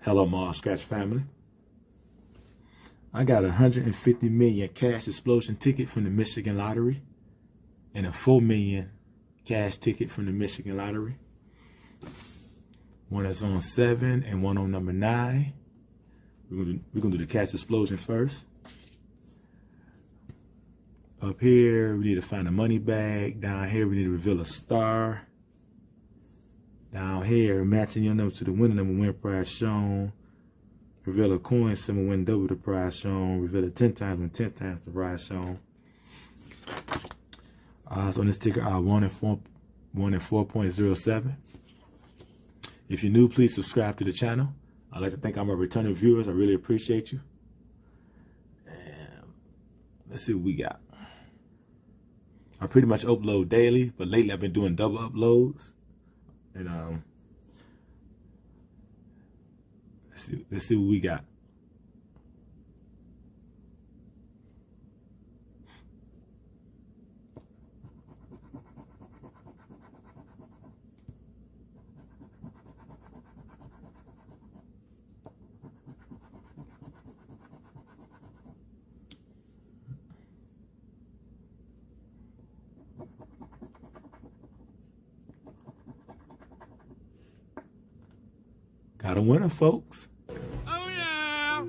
Hello, Mars Scratch family. I got a 150 million cash explosion ticket from the Michigan Lottery and a 4 million cash ticket from the Michigan Lottery. One that's on 7 and one on number 9. We're gonna do the cash explosion first. Up here, we need to find a money bag. Down here, we need to reveal a star. Down here, matching your number to the winning number, win prize shown. Reveal a coin symbol, win double the prize shown. Reveal it 10 times, win 10 times the prize shown. So on this ticker, I won at 4.07. If you're new, please subscribe to the channel. I'd like to thank all my returning viewers. I really appreciate you. And let's see what we got. I pretty much upload daily, but lately I've been doing double uploads. And let's see what we got. Got a winner, folks. Oh, yeah.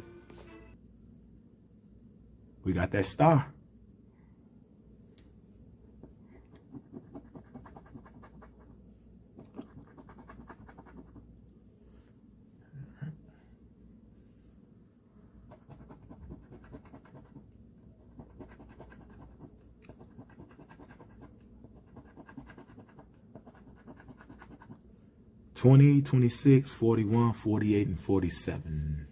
We got that star. $20, $26, $41, $48, and $47.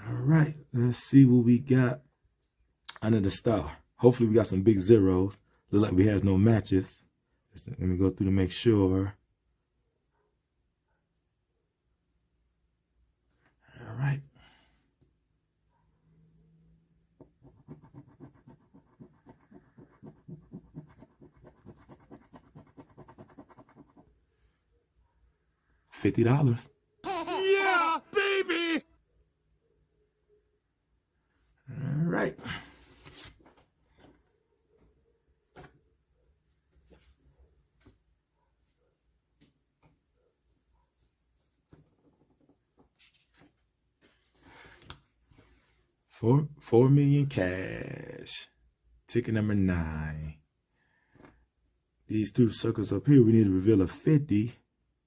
Right, let's see what we got under the star. Hopefully we got some big zeros. Look like we have no matches. Let me go through to make sure. All right. $50. Yeah, baby. All right. $4 million cash. Ticket number 9. These 2 circles up here, we need to reveal a 50.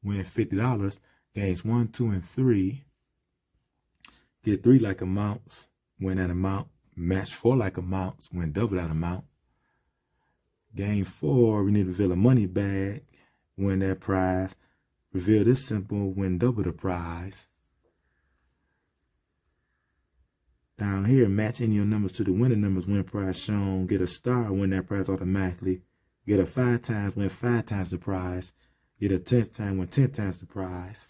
Win $50. Gains 1, 2, and 3. Get 3 like amounts. Win that amount. Match 4 like amounts. Win double that amount. Game 4, we need to reveal a money bag. Win that prize. Reveal this symbol. Win double the prize. Down here, match any of your numbers to the winning numbers, win prize shown. Get a star, win that prize automatically. Get a 5 times, win 5 times the prize. Get a 10th time, win 10 times the prize.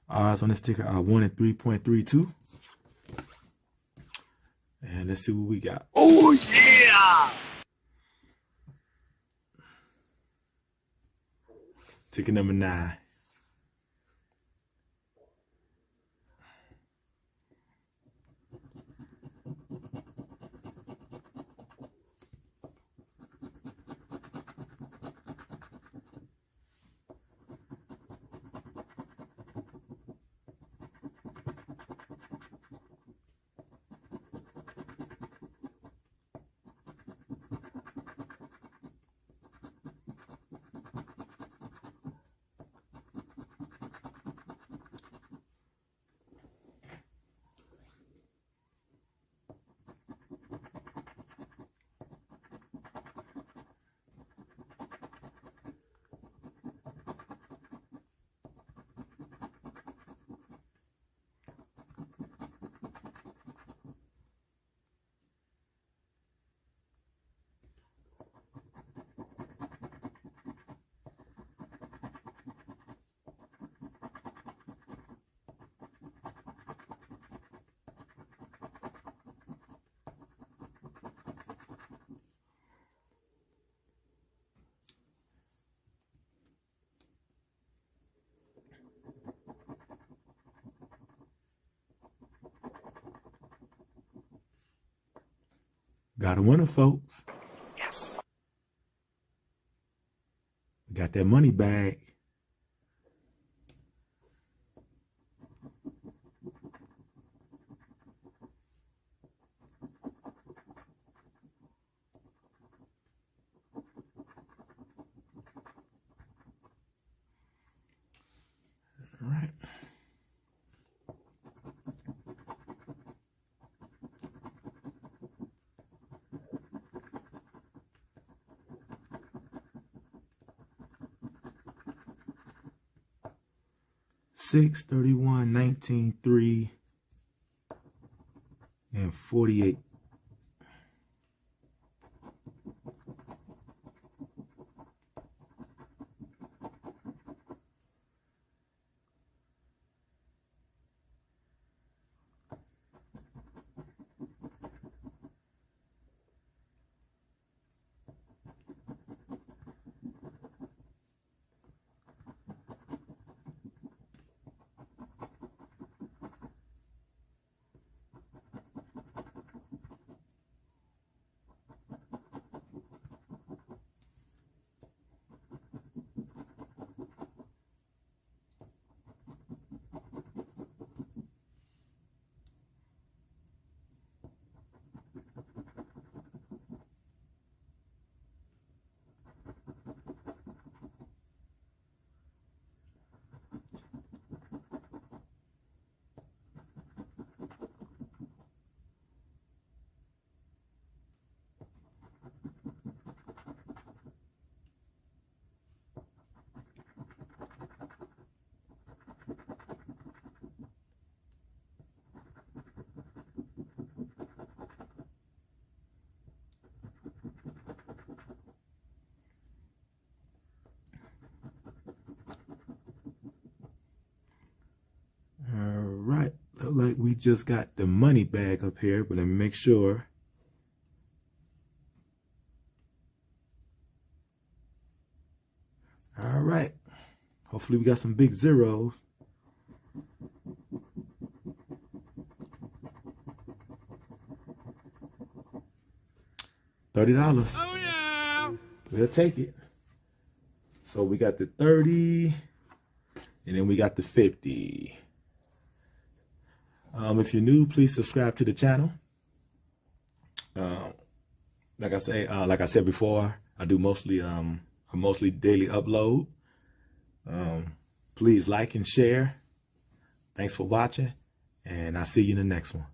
Odds on this ticker are 1 in 3.32. And let's see what we got. Oh, yeah! Ticket number 9. Got a winner, folks. Yes. We got that money bag. All right. Six, 31, 19, 3, and 48. Right, look like we just got the money bag up here, but let me make sure. All right, hopefully we got some big zeros. $30. Oh, yeah! We'll take it. So we got the 30, and then we got the 50. If you're new, please subscribe to the channel. Like I said before, I do mostly daily upload. Please like and share. Thanks for watching, and I'll see you in the next one.